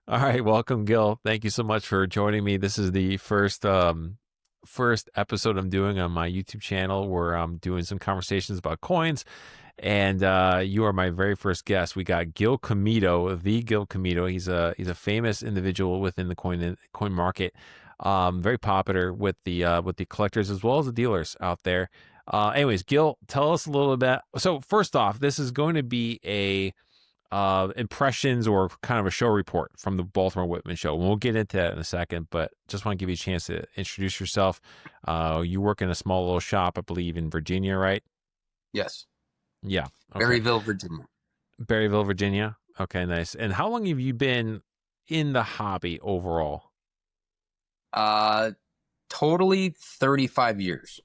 All right, welcome, Gil. Thank you so much for joining me. This is the first episode I'm doing on my YouTube channel where I'm doing some conversations about coins, and you are my very first guest. We got Gil Comito, the Gil Comito. He's a famous individual within the coin market, very popular with the collectors as well as the dealers out there. Anyways, Gil, tell us a little bit. So first off, this is going to be a impressions or kind of a show report from the Baltimore Whitman show. And we'll get into that in a second, but just want to give you a chance to introduce yourself. You work in a small little shop, I believe, in Virginia, right? Yes. Yeah. Okay. Berryville, Virginia. Berryville, Virginia. Okay, nice. And how long have you been in the hobby overall? Uh, Totally 35 years.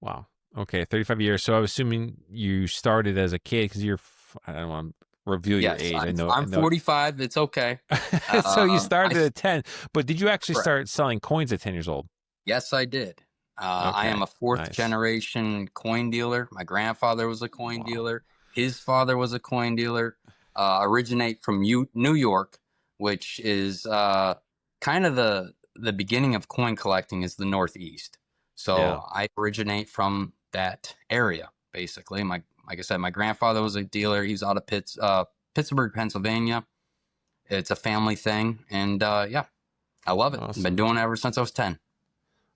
Wow. Okay, 35 years. So I'm assuming you started as a kid because I don't want to reveal your Yes, age. I I'm know. I I'm know. 45. It's okay. So you I started at 10, but did you actually correct. start selling coins at 10 years old? Yes, I did. I am Okay, a fourth nice. generation coin dealer. My grandfather was a coin Wow. dealer. His father was a coin dealer. Originate from New York, which is kind of the beginning of coin collecting is the Northeast. Yeah. So I originate from that area, basically. Like I said, my grandfather was a dealer. He's out of Pittsburgh, Pennsylvania. It's a family thing, and yeah, I love it. I've been Awesome. doing it ever since I was 10.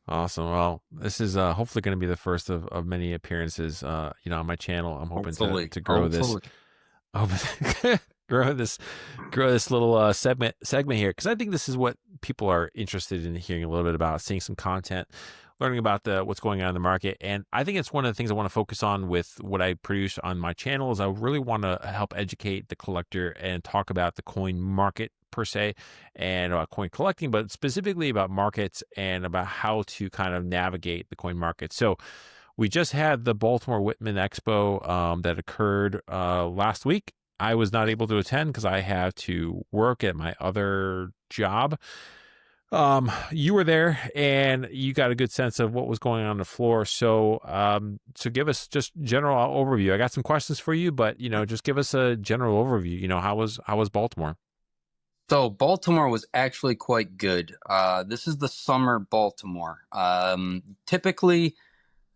Awesome. Well, this is hopefully going to be the first of many appearances, on my channel. I'm hoping to Hopefully, to grow this, hopefully. grow this, grow this little segment here, because I think this is what people are interested in hearing a little bit about, seeing some content, learning about the what's going on in the market. And I think it's one of the things I want to focus on with what I produce on my channel is I really want to help educate the collector and talk about the coin market per se and about coin collecting, but specifically about markets and about how to kind of navigate the coin market. So we just had the Baltimore Whitman Expo that occurred last week. I was not able to attend because I have to work at my other job. You were there and you got a good sense of what was going on the floor. So give us just general overview. I got some questions for you, but just give us a general overview. How was Baltimore? So Baltimore was actually quite good. This is the summer Baltimore. Typically,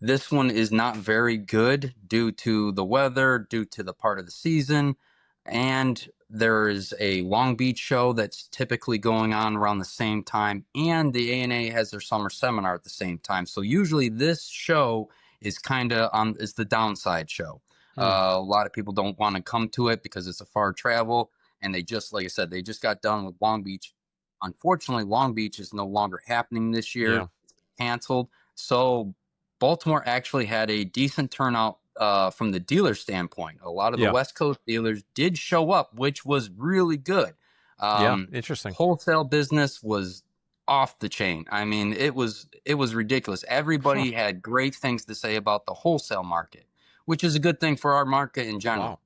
this one is not very good due to the weather, due to the part of the season, and there is a Long Beach show that's typically going on around the same time, and the ANA has their summer seminar at the same time. So usually this show is kind of on is the downside show. Hmm. A lot of people don't want to come to it because it's a far travel, and they just, like I said, they just got done with Long Beach. Unfortunately, Long Beach is no longer happening this year. Yeah. It's canceled. So Baltimore actually had a decent turnout from the dealer standpoint. A lot of the Yeah. West Coast dealers did show up, which was really good. Yeah. Um, Interesting. Wholesale business was off the chain. I mean, it was ridiculous. Huh. Everybody had great things to say about the wholesale market, which is a good thing for our market in general. Wow.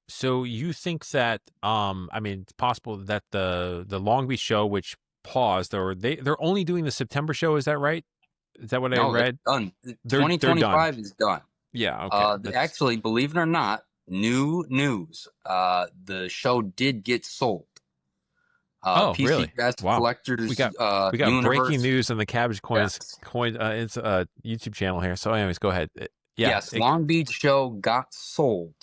So you think that I mean it's possible that the Long Beach show which paused or they're only doing the September show, is that right? Is that what I No, it's read? done. They're done. 2025 is done. Yeah, okay. That's Actually, believe it or not, new news. The show did get sold. Oh, really? PCS Wow. We Collectors got we got breaking Universe. news on the Cabbage Coins Yes. coin it's YouTube channel here. So anyways, go ahead. Yeah, Yes, Long Beach show got sold.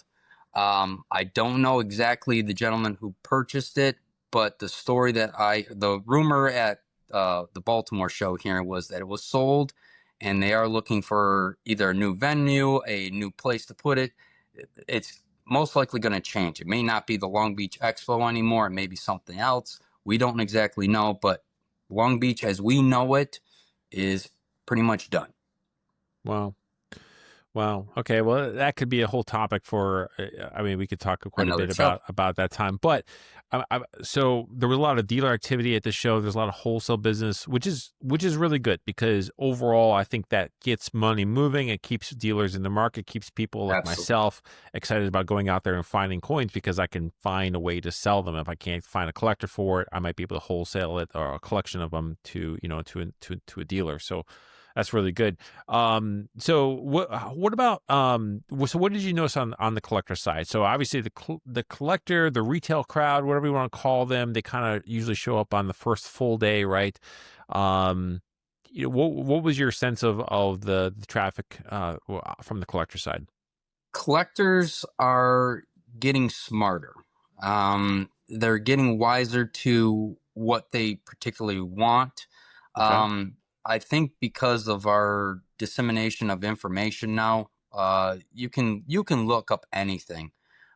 I don't know exactly the gentleman who purchased it, but the rumor at the Baltimore show here was that it was sold, and they are looking for either a new venue, a new place to put it. It's most likely going to change. It may not be the Long Beach Expo anymore. It may be something else. We don't exactly know, but Long Beach, as we know it, is pretty much done. wow. Wow. Okay. Well, that could be a whole topic for. I mean, we could talk quite a Another bit show. about that time. But so there was a lot of dealer activity at the show. There's a lot of wholesale business, which is really good because overall, I think that gets money moving. It keeps dealers in the market, keeps people like Absolutely. myself excited about going out there and finding coins because I can find a way to sell them. If I can't find a collector for it, I might be able to wholesale it or a collection of them to to a dealer. So That's really good. So what about so what did you notice on the collector side? So obviously the collector, the retail crowd, whatever you want to call them, they kind of usually show up on the first full day, right? Um, what was your sense of the traffic from the collector side? Collectors are getting smarter. They're getting wiser to what they particularly want. Okay. I think because of our dissemination of information now, you can look up anything.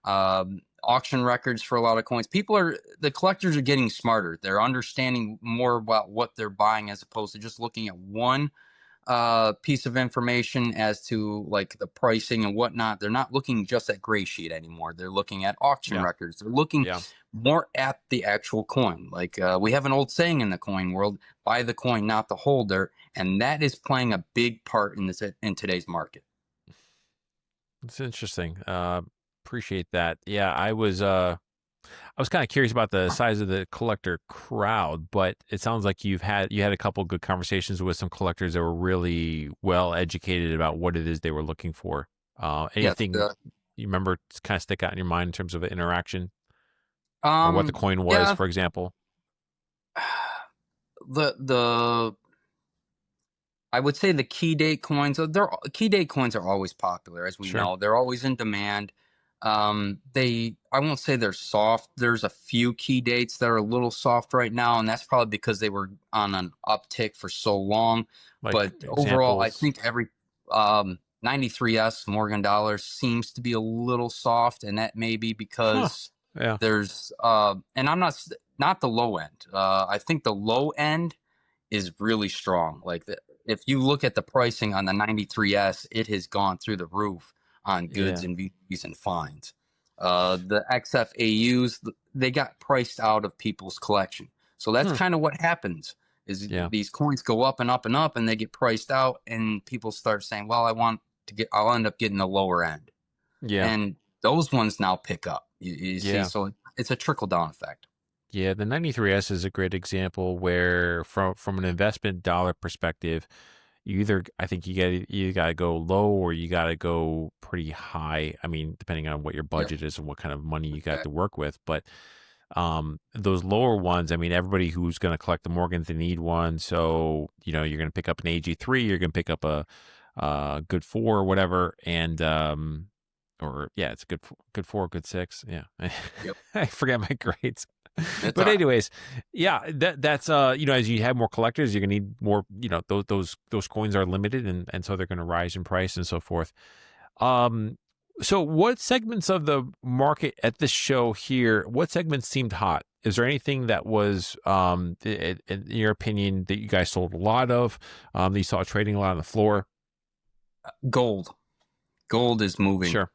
Auction records for a lot of coins. The collectors are getting smarter. They're understanding more about what they're buying as opposed to just looking at one piece of information as to like the pricing and whatnot. They're not looking just at gray sheet anymore. They're looking at auction Yeah. records. They're looking Yeah. more at the actual coin. Like we have an old saying in the coin world: "Buy the coin, not the holder," and that is playing a big part in today's market. It's interesting. Appreciate that. Yeah, I was kind of curious about the size of the collector crowd, but it sounds like you had a couple good conversations with some collectors that were really well educated about what it is they were looking for. Yes. Anything you remember kind of stick out in your mind in terms of an interaction or what the Um. coin was, Yeah. for example? The I would say the key date coins. Key date coins are always popular, as we Sure. know. They're always in demand. I won't say they're soft. There's a few key dates that are a little soft right now, and that's probably because they were on an uptick for so long. Like But overall, I examples. think every 93S Morgan dollar seems to be a little soft, and that may be Huh. because Yeah. there's and I'm not the low end. I think the low end is really strong. If you look at the pricing on the 93S, it has gone through the roof on goods Yeah. and VPs and fines. The XFAUs, they got priced out of people's collection. So that's Hmm. kind of what happens is Yeah. these coins go up and up and up and they get priced out and people start saying, well, I'll end up getting the lower end. Yeah. And those ones now pick up. You see, Yeah. so it's a trickle down effect. Yeah, the 93S is a great example where from an investment dollar perspective, I think you got to go low or you got to go pretty high. I mean, depending on what your Yep. budget is and what kind of money you got to Exactly. work with, but those lower ones, I mean, everybody who's going to collect the Morgans, they need one. So, you're going to pick up an AG3, you're going to pick up a good 4 or whatever and or yeah, it's a good 4, good 6. Yeah. Yep. I forget my grades. It's But all right. anyways, yeah, that's as you have more collectors, you're gonna need more. Those coins are limited, and so they're gonna rise in price and so forth. Um, so what segments of the market at this show here? What segments seemed hot? Is there anything that was, in your opinion, that you guys sold a lot of? That you saw trading a lot on the floor? Gold. Gold is moving Sure.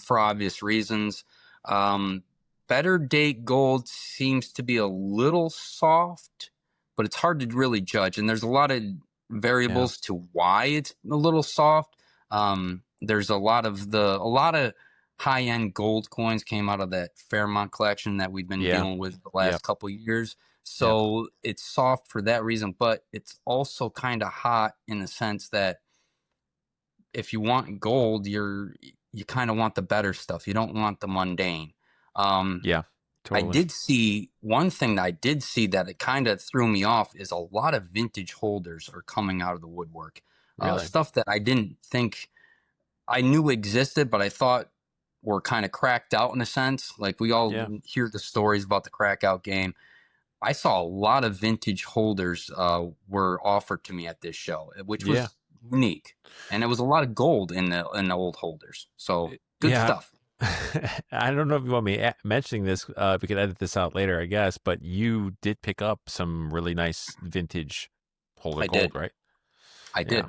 for obvious reasons. Um, Better date gold seems to be a little soft, but it's hard to really judge. And there's a lot of Yeah. variables to why it's a little soft. There's a lot of high end gold coins came out of that Fairmont collection that we've been Yeah. dealing with the Yep. last couple years. Yep. So it's soft for that reason, but it's also kind of hot in the sense that if you want gold, you kind of want the better stuff. You don't want the mundane. Um, Yeah. I Totally. did see one thing that I did see that it kind of threw me off is a lot of vintage holders are coming out of the woodwork. Really. Stuff that I didn't think I knew existed, but I thought were kind of cracked out in a sense. Like we all Yeah. hear the stories about the crack out game. I saw a lot of vintage holders were offered to me at this show, which Yeah. was unique, and it was a lot of gold in the old holders. So good Yeah. stuff. I don't know if you want me mentioning this. We could edit this out later, I guess. But you did pick up some really nice vintage holder I gold, did. right? I Yeah. did.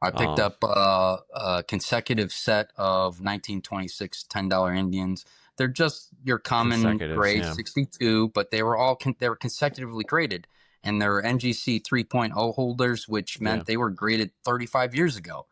I picked Um, up a consecutive set of 1926 $10 Indians. They're just your common consecutives. grade Yeah. 62, but they were consecutively graded, and they're NGC 3.0 holders, which Yeah. meant they were graded 35 years ago.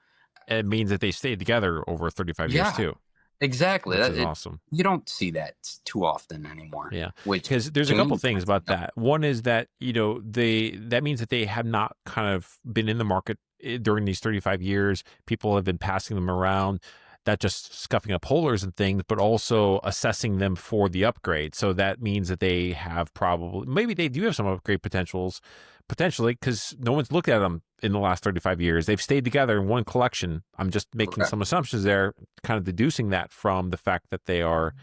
It means that they stayed together over 35 years Yeah, too. exactly. which That is it, awesome. you don't see that too often anymore, Yeah, which because there's a to couple me, things about that. One is that that means that they have not kind of been in the market during these 35 years. People have been passing them around, not just scuffing up holders and things, but also assessing them for the upgrade. So that means that they have probably maybe they do have some upgrade potentially because no one's looked at them in the last 35 years. They've stayed together in one collection. I'm just making correct. some assumptions there, kind of deducing that from the fact that they are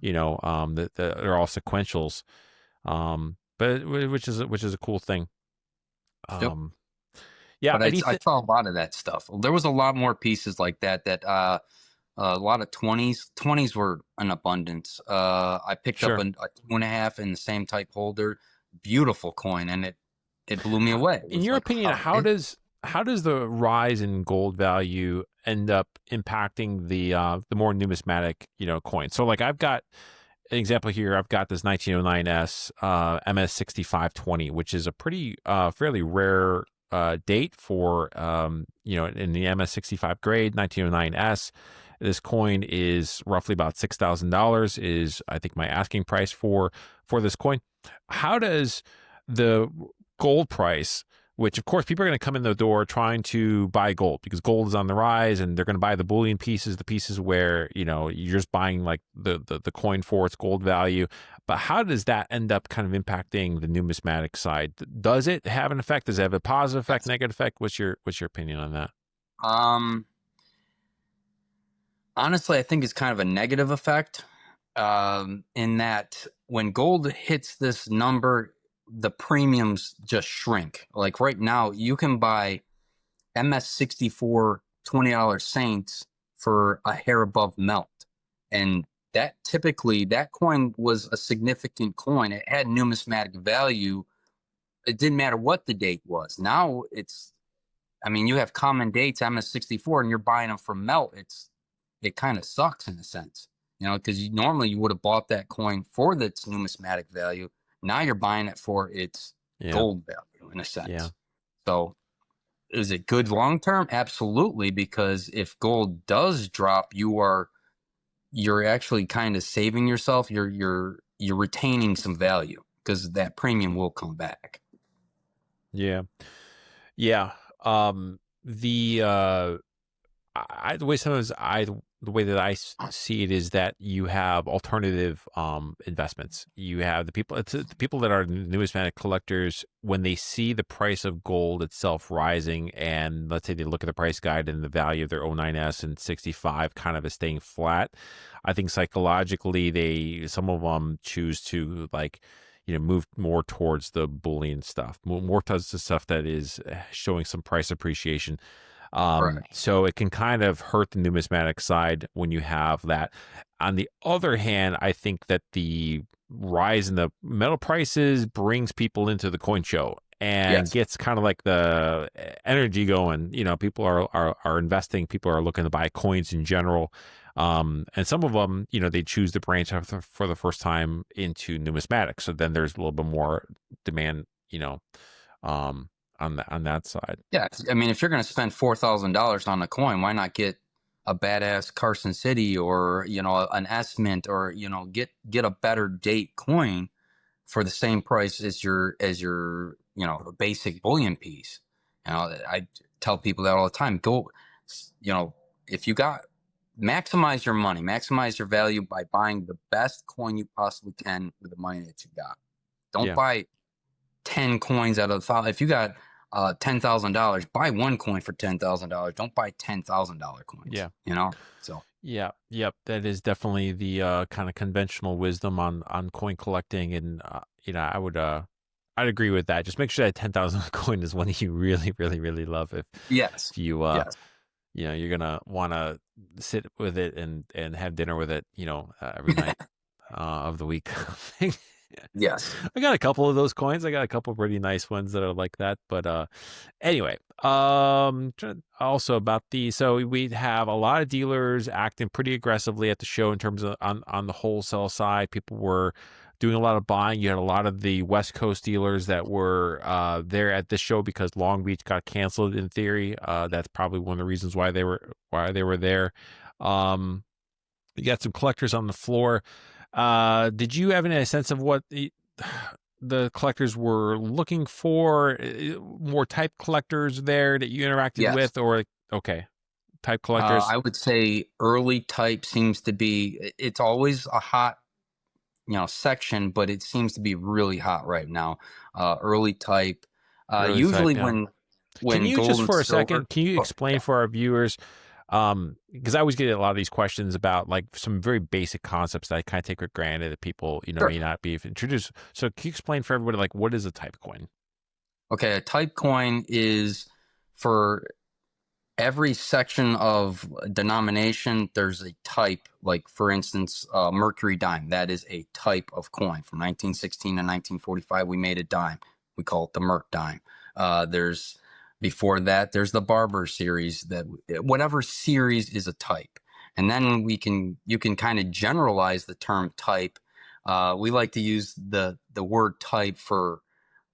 that they're all sequentials, but which is a cool thing. Yep. Um, yeah, But I anything, saw a lot of that stuff. There was a lot more pieces like that. A lot of twenties were an abundance. I picked up sure. a 2.5 in the same type holder, beautiful coin, and it blew me away. It In was your like, opinion, how did how does the rise in gold value end up impacting the more numismatic coins? So like I've got an example here. I've got this 1909s MS 6520, which is a pretty fairly rare date for in the MS 65 grade 1909s. This coin is roughly about $6,000 is I think my asking price for this coin. How does the gold price, which of course people are going to come in the door trying to buy gold because gold is on the rise and they're going to buy the bullion pieces, the pieces where, you're just buying like the coin for its gold value. But how does that end up kind of impacting the numismatic side? Does it have an effect? Does it have a positive effect, yes. negative effect? What's your opinion on that? Um, Honestly, I think it's kind of a negative effect. In that when gold hits this number, the premiums just shrink. Like right now, you can buy MS64 $20 Saints for a hair above melt. And that typically, that coin was a significant coin. It had numismatic value. It didn't matter what the date was. Now I mean, you have common dates, MS64, and you're buying them for melt. It kind of sucks in a sense, because normally you would have bought that coin for its numismatic value. Now you're buying it for its Yeah, gold value in a yeah, sense. So is it good long term? Absolutely, because if gold does drop, you're actually kind of saving yourself. You're retaining some value because that premium will come back. yeah, yeah. The the way sometimes the way that see it is that you have alternative investments. You have the people that are numismatic collectors when they see the price of gold itself rising, and let's say they look at the price guide and the value of their O9S and 65 kind of is staying flat. I think psychologically some of them choose to like move more towards the bullion stuff, more towards the stuff that is showing some price appreciation. Correct. So it can kind of hurt the numismatic side when you have that. On the other hand, I think that the rise in the metal prices brings people into the coin show and Yes. gets kind of like the energy going. People are investing. People are looking to buy coins in general. And some of them, they choose to branch out for the first time into numismatics. So then there's a little bit more demand, um, on that side. Yeah, I mean, if you're going to spend $4,000 on a coin, why not get a badass Carson City or an S Mint or get a better date coin for the same price as your basic bullion piece. I tell people that all the time. Go, if you got maximize your money, maximize your value by buying the best coin you possibly can with the money that you got. Don't Yeah. buy 10 coins out of the file. If you got $10,000, buy one coin for $10,000. Don't buy $10,000 coins. Yeah. So Yeah, yep, that is definitely the kind of conventional wisdom on coin collecting, and I'd agree with that. Just make sure that 10,000 coin is one that you really, really, really love. yes, If you yes, you're gonna want to sit with it and have dinner with it, every night of the week. yes, I got a couple of those coins. I got a couple pretty nice ones that are like that. But anyway, also about so we have a lot of dealers acting pretty aggressively at the show in terms of on the wholesale side. People were doing a lot of buying. You had a lot of the West Coast dealers that were there at this show because Long Beach got canceled in theory. That's probably one of the reasons why they were there. Um, You got some collectors on the floor. Did you have any sense of what the collectors were looking for? More type collectors there that you interacted Yes. with, or okay, type collectors? I would say early type seems to be, it's always a hot, section, but it seems to be really hot right now. Early type, Early type, usually yeah. Can when you gold just and for a silver. second, can you Oh, explain yeah, for our viewers? Because I always get a lot of these questions about like some very basic concepts that I kind of take for granted that people, sure. may not be introduced. So can you explain for everybody, like, what is a type coin? Okay, a type coin is for every section of denomination, there's a type. Like, for instance, Mercury dime. That is a type of coin. From 1916 to 1945, we made a dime. We call it the Merc dime. There's before that, there's the Barber series. That whatever series is a type, and then you can kind of generalize the term type. We like to use the word type for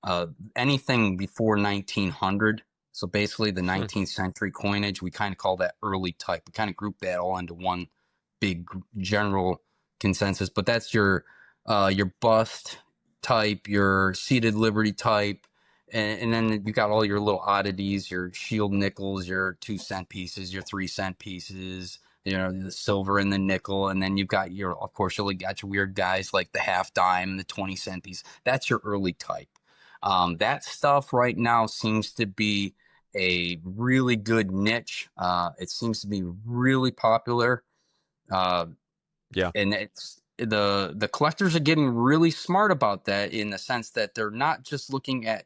uh, anything before 1900. So basically, the Hmm. 19th century coinage, we kind of call that early type. We kind of group that all into one big general consensus. But that's your bust type, your seated liberty type, and then you got all your little oddities, your shield nickels, your 2 cent pieces, your 3 cent pieces. The silver and the nickel, and then you've got of course, you'll got your weird guys like the half dime, the 20 cent piece. That's your early type. That stuff right now seems to be a really good niche. It seems to be really popular, uh, Yeah, and it's the collectors are getting really smart about that in the sense that they're not just looking at,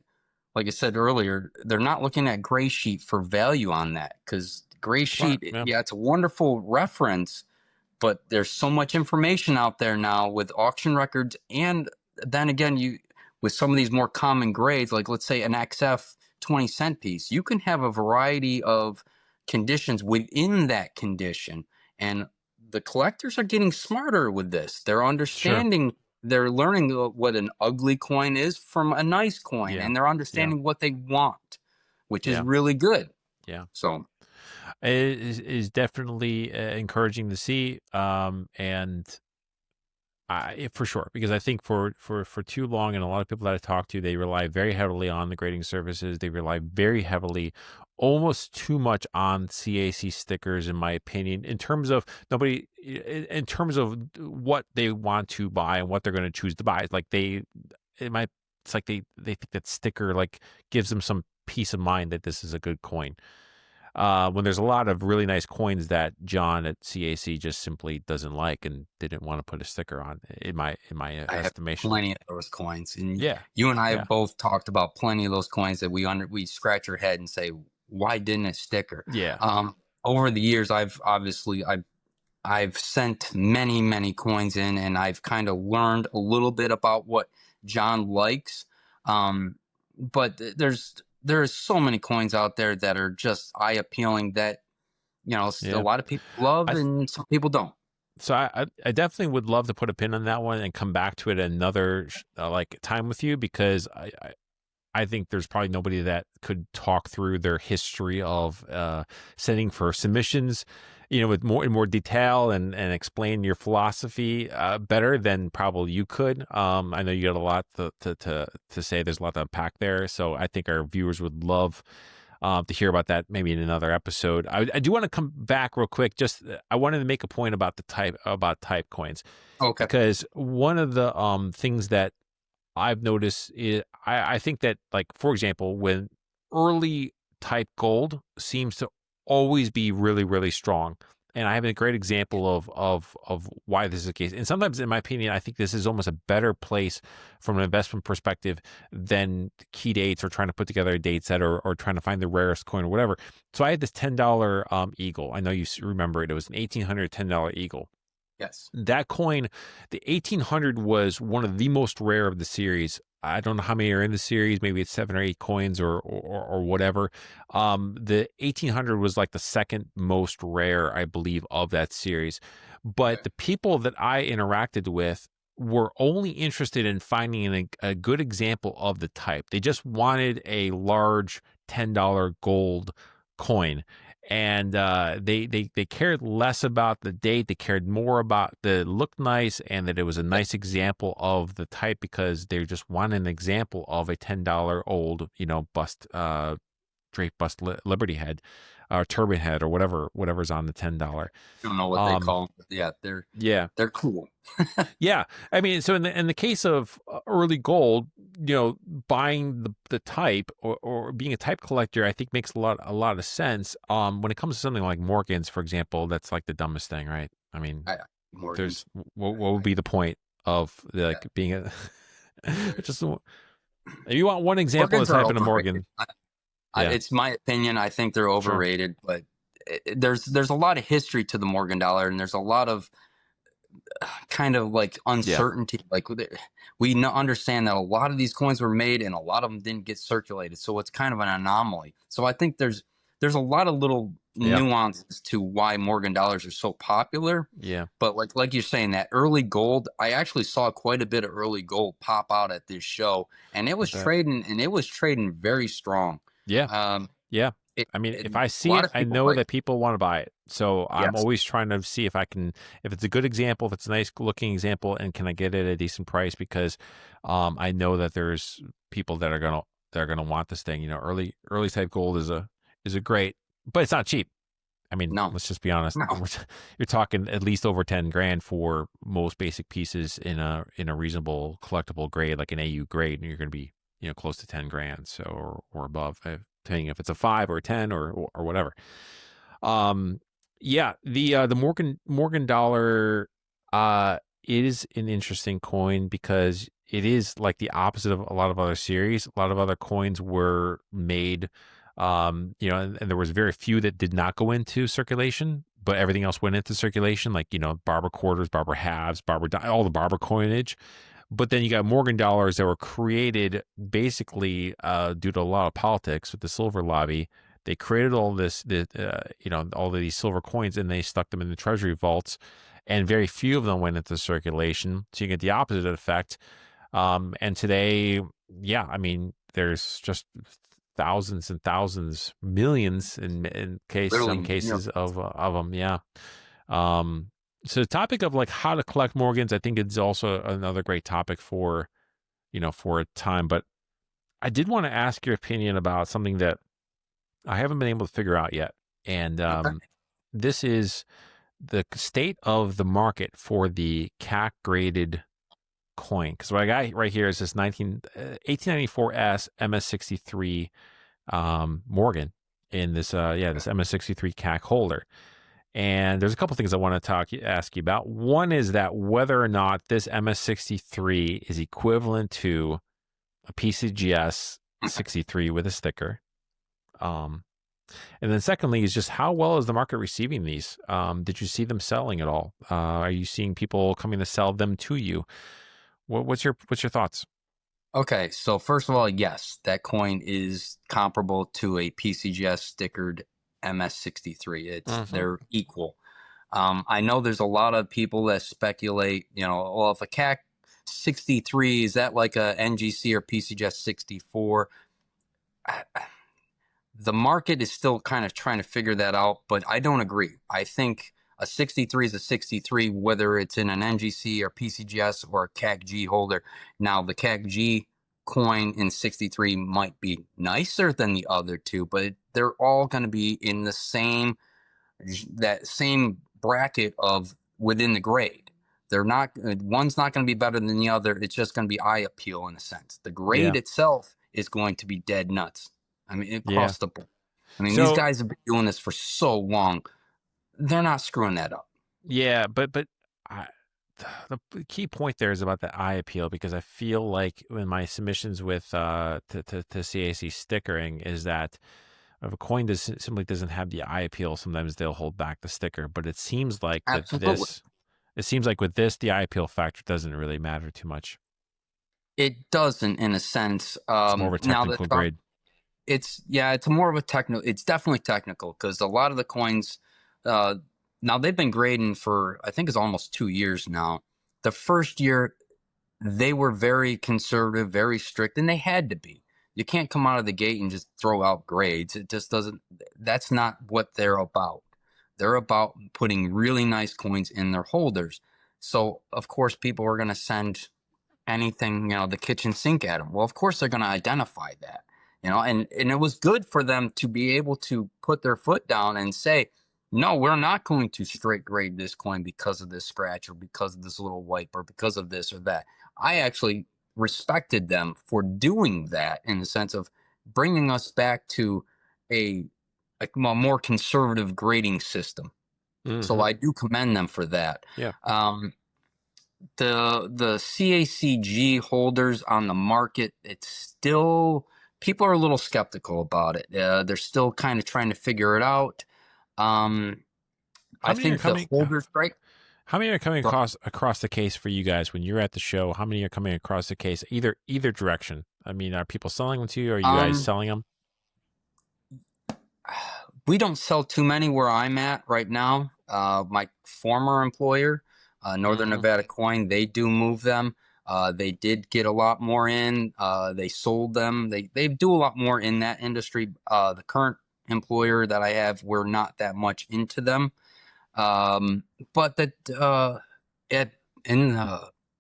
like I said earlier, they're not looking at gray sheet for value on that because gray smart. sheet, Yeah, yeah, it's a wonderful reference, but there's so much information out there now with auction records, and then again, you with some of these more common grades, like let's say an XF 20 cent piece, you can have a variety of conditions within that condition, and the collectors are getting smarter with this. sure. They're learning what an ugly coin is from a nice coin, Yeah, and they're yeah, understanding what they want, which is yeah, really good. yeah. So It is definitely encouraging to see. And for sure, because I think for too long, and a lot of people that I talk to, they rely very heavily on the grading services. They rely very heavily, almost too much on CAC stickers, in my opinion, in terms of in terms of what they want to buy and what they're going to choose to buy. It's like it's like they think that sticker like gives them some peace of mind that this is a good coin. When there's a lot of really nice coins that John at CAC just simply doesn't like and didn't want to put a sticker on, in my I have estimation. plenty of those coins, and Yeah, you and I yeah, have both talked about plenty of those coins that we scratch our head and say, why didn't it sticker? yeah, Um, Over the years, I've sent many coins in, and I've kind of learned a little bit about what John likes. Um, but there's so many coins out there that are just eye appealing that a yeah. lot of people love I th- and some people don't. so I definitely would love to put a pin on that one and come back to it another like time with you, because I think there's probably nobody that could talk through their history of sending for submissions, with more detail and explain your philosophy better than probably you could. I know you got a lot to say. There's a lot to unpack there, so I think our viewers would love to hear about that maybe in another episode. I do want to come back real quick. Just I wanted to make a point about type coins, Okay. because one of the things that I've noticed is I think that, like, for example, when early type gold seems to always be really, really strong. And I have a great example of why this is the case. And sometimes, in my opinion, I think this is almost a better place from an investment perspective than key dates or trying to put together a date set, or trying to find the rarest coin or whatever. So I had this $10 eagle. I know you remember it. It was an $1,800 $10 eagle. Yes. That coin, the 1800, was one of the most rare of the series. I don't know how many are in the series. Maybe it's 7 or 8 coins, or whatever. The 1800 was like the second most rare, I believe, of that series. Okay. But the people that I interacted with were only interested in finding a good example of the type. They just wanted a large $10 gold coin. and they cared less about the date. They cared more about the look nice and that it was a Yeah, nice example of the type, because they just want an example of a $10 old, bust, drape bust Liberty head, or turban head, or whatever's on the $10. I don't know what they Um, call them. But yeah, yeah, they're cool. yeah. I mean, so in the case of early gold, buying the type, or being a type collector, I think makes a lot of sense. When it comes to something like Morgans, for example, that's like the dumbest thing, right? I mean, I, Morgans. there's what would be the point of Yeah, like being a they're- just if you want one example of Morgans are type in a overrated. Morgan, yeah, It's my opinion. I think they're sure, overrated, but there's a lot of history to the Morgan dollar, and there's a lot of kind of like yeah, uncertainty. Like we understand that a lot of these coins were made and a lot of them didn't get circulated, so it's kind of an anomaly. So I think there's a lot of little yeah, nuances to why Morgan dollars are so popular. yeah, But like you're saying, that early gold, I actually saw quite a bit of early gold pop out at this show, and I bet, it was trading very strong. yeah. Um, Yeah. it, I mean, it if I a see lot it, of I people know like that people want to buy it. So I'm yes, always trying to see if I can, if it's a good example, if it's a nice looking example, and can I get it at a decent price, because I know that there's people that are gonna want this thing. Early type gold is a great, but it's not cheap. I mean, no, let's just be honest. no, You're talking at least over 10 grand for most basic pieces in a reasonable collectible grade, like an AU grade, and you're going to be, close to 10 grand. So, or above, depending if it's a 5 or a 10 or whatever. Um, yeah, the Morgan dollar, is an interesting coin, because it is like the opposite of a lot of other series. A lot of other coins were made, and there was very few that did not go into circulation, but everything else went into circulation, like, Barber quarters, Barber halves, all the Barber coinage. But then you got Morgan dollars that were created basically due to a lot of politics with the silver lobby. They created all of these silver coins, and they stuck them in the treasury vaults, and very few of them went into circulation. So you get the opposite effect. And today, yeah, I mean, there's just thousands and thousands, millions some literally, cases of them. Yeah. Um, so the topic of like how to collect Morgans, I think it's also another great topic for a time. But I did want to ask your opinion about something that I haven't been able to figure out yet. And okay, this is the state of the market for the CAC graded coin. Because what I got right here is this 1894S MS63 Morgan in this this MS63 CAC holder. And there's a couple things I want to ask you about. One is that whether or not this MS63 is equivalent to a PCGS 63 with a sticker. Um, and then secondly is just how well is the market receiving these? Did you see them selling at all? Are you seeing people coming to sell them to you? What's your thoughts? okay. So first of all, yes, that coin is comparable to a PCGS stickered MS63. Hmm. They're equal. I know there's a lot of people that speculate, well, if a CAC 63 is that like a NGC or PCGS 64? The market is still kind of trying to figure that out, but I don't agree. I think a 63 is a 63, whether it's in an NGC or PCGS or a CAC-G holder. Now, the CAC-G coin in 63 might be nicer than the other two, but they're all going to be in that same bracket of within the grade. They're not one's not going to be better than the other. It's just going to be eye appeal in a sense. The grade Yeah, itself is going to be dead nuts. I mean, yeah. across the board. I mean, these So guys have been doing this for so long. They're not screwing that up. yeah, but I, the key point there is about the eye appeal, because I feel like in my submissions with to CAC stickering is that if a coin simply doesn't have the eye appeal, sometimes they'll hold back the sticker. But Absolutely. it seems like with this, the eye appeal factor doesn't really matter too much. It doesn't in a sense. It's more of a Now that technical grade. it's more of a technical. It's definitely technical because a lot of the coins, uh, now they've been grading for I think it's almost 2 years now. The first year they were very conservative, very strict, and they had to be. You can't come out of the gate and just throw out grades. It just doesn't. That's not what they're about. They're about putting really nice coins in their holders. So of course, people are going to send anything, the kitchen sink at them. Well, of course they're going to identify that, and it was good for them to be able to put their foot down and say, no, we're not going to straight grade this coin because of this scratch or because of this little wipe or because of this or that. I actually respected them for doing that in the sense of bringing us back to a more conservative grading system. So Mm-hmm. I do commend them for that. Yeah. The CACG holders on the market, it's still, people are a little skeptical about it. They're still kind of trying to figure it out. How I many are think the coming? holders, right? How many are coming Go ahead. across the case for you guys when you're at the show? How many are coming across the case, either direction? I mean, are people selling them to you? Or are you guys Um, selling them? we don't sell too many where I'm at right now. My former employer, Northern Mm-hmm. Nevada Coin, they do move them. They did get a lot more in. They sold them. They do a lot more in that industry. The current employer that I have, we're not that much into them. But that at in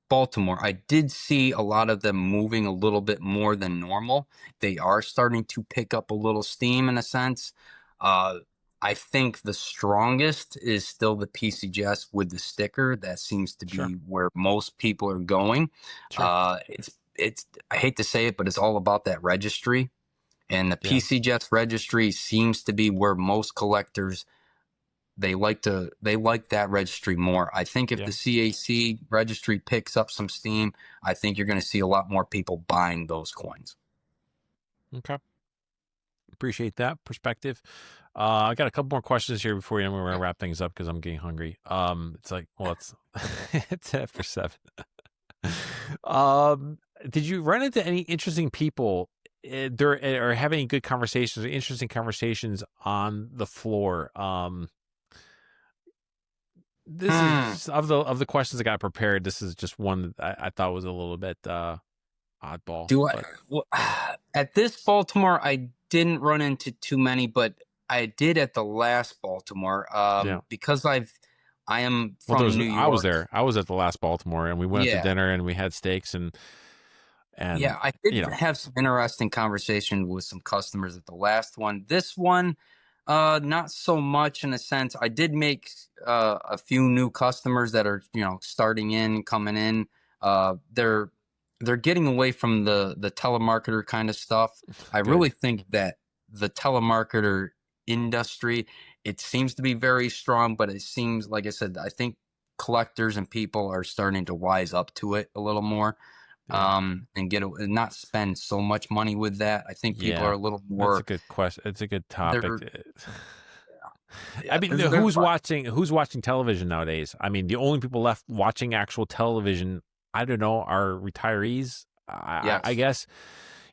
Baltimore, I did see a lot of them moving a little bit more than normal. They are starting to pick up a little steam in a sense. Uh, I think the strongest is still the PCGS with the sticker. That seems to Sure. be where most people are going. Sure. It's I hate to say it, but it's all about that registry. And the Yeah. PCGS registry seems to be where most collectors they like that registry more. I think if Yeah. the CAC registry picks up some steam, I think you're going to see a lot more people buying those Okay. Appreciate that perspective. I got a couple more questions here before we're going to wrap things up because I'm getting hungry. It's like, well, it's it's after 7. Um, did you run into any interesting people there, or have any good conversations or interesting conversations on the floor? This is coins. just, of the questions I got prepared. This is just one that I thought was a little bit oddball, Do I? but Well, at this Baltimore, I didn't run into too many, but I did at the last Baltimore. yeah. Because I am Well, there from was New I was York. there. I was at the last Baltimore, and we went out to Yeah, dinner, and we had steaks, and yeah, I did have some interesting conversation with some customers at the last one. This one, not so much in a sense. I did make a few new customers that are starting in, coming in. They're getting away from the telemarketer kind of stuff. I good. really think that the telemarketer industry, it seems to be very strong, but it seems like I said, I think collectors and people are starting to wise up to it a little more, Yeah. and and not spend so much money with that. I think people are Yeah. a little That's a more. good question. It's a good topic. They're I Yeah. mean, There's who's watching television nowadays? I mean, the only people left watching actual television, I don't know, are retirees. I Yes, guess,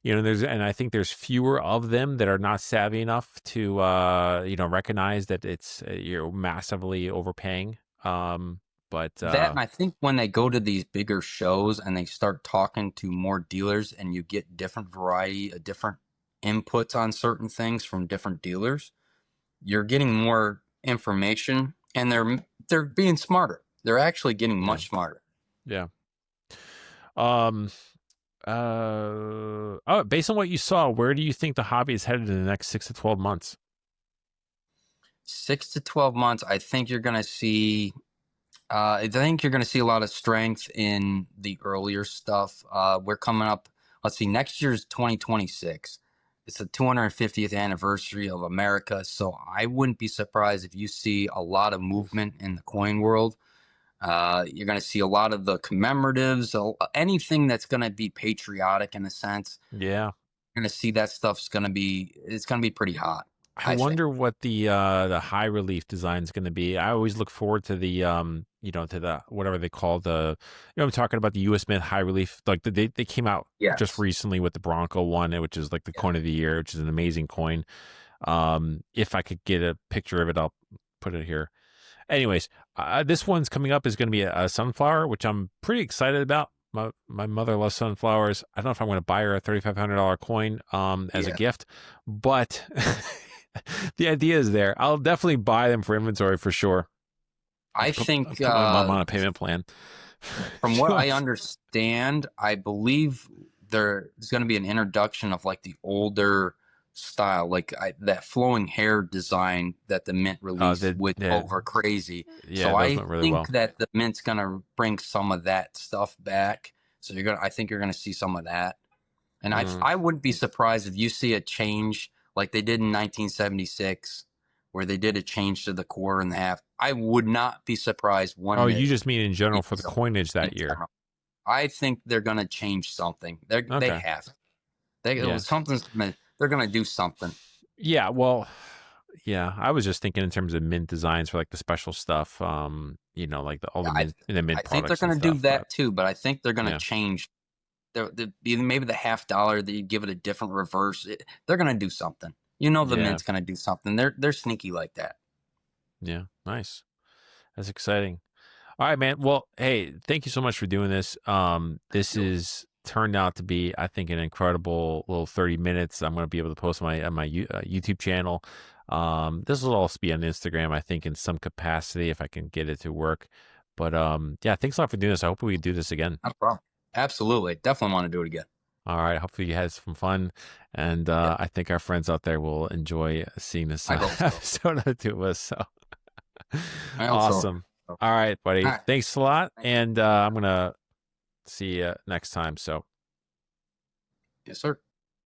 and I think there's fewer of them that are not savvy enough to recognize that it's you're massively overpaying. But that, and I think when they go to these bigger shows and they start talking to more dealers, and you get different variety, different inputs on certain things from different dealers, you're getting more information, and they're being smarter. They're actually getting yeah, much smarter. yeah. Um, based on what you saw, where do you think the hobby is headed in the next 6 to 12 months? 6 to 12 months, I think you're going to see. I think you're going to see a lot of strength in the earlier stuff. We're coming up. Let's see, next year's 2026. It's the 250th anniversary of America, so I wouldn't be surprised if you see a lot of movement in the coin world. You're going to see a lot of the commemoratives, anything that's going to be patriotic in a sense. Yeah. You're going to see that stuff's going to be. It's going to be pretty hot, I I think. wonder what the high relief design is going to be. I always look forward to the to the whatever they call I'm talking about the US Mint high relief. Like they came out just Yes. recently with the Bronco one, which is like the Yeah. coin of the year, which is an amazing coin. If I could get a picture of it, I'll put it here. Anyways, this one's coming up is going to be a sunflower, which I'm pretty excited about. my mother loves sunflowers. I don't know if I'm going to buy her a $3,500 coin as a Yeah, gift, but the idea is there. I'll definitely buy them for inventory for sure. I I'll think put my mom on a payment plan. from She what I wants- understand, I believe there's going to be an introduction of like the older style, like that flowing hair design that the Mint released with the over crazy. yeah, So those I went really think well. that the Mint's going to bring some of that stuff back. So I think you're going to see some of that. And Mm. I wouldn't be surprised if you see a change like they did in 1976, where they did a change to the quarter and the half. I would not be surprised Oh, one you bit. just mean in general for the So, coinage in that year? general. I think they're going to change something. They Okay, have. They yeah, they're going to do something. yeah. Well, yeah. I was just thinking in terms of mint designs for like the special stuff. Like all the I mint I think they're products and going to do stuff. But that too, but I think they're going to yeah, change. Maybe the $50 that you give it a different reverse. They're going to do something. You know the yeah, Mint's going to do something. They're sneaky like that. yeah. Nice. That's exciting. All right, man. Well, hey, thank you so much for doing this. This is turned out to be, I think, an incredible little 30 minutes. I'm going to be able to post on my YouTube channel. This will also be on Instagram, I think, in some capacity if I can get it to work. But yeah, thanks a lot for doing this. I hope we can do this again. No problem. Absolutely. Definitely want to do it again. All right. Hopefully you had some fun, and Yeah. I think our friends out there will enjoy seeing this I hope so. episode of the two of us. So I hope so. awesome. All right, All buddy. right. Thanks a lot, Thank you. and I'm gonna see you next time. So. Yes, sir.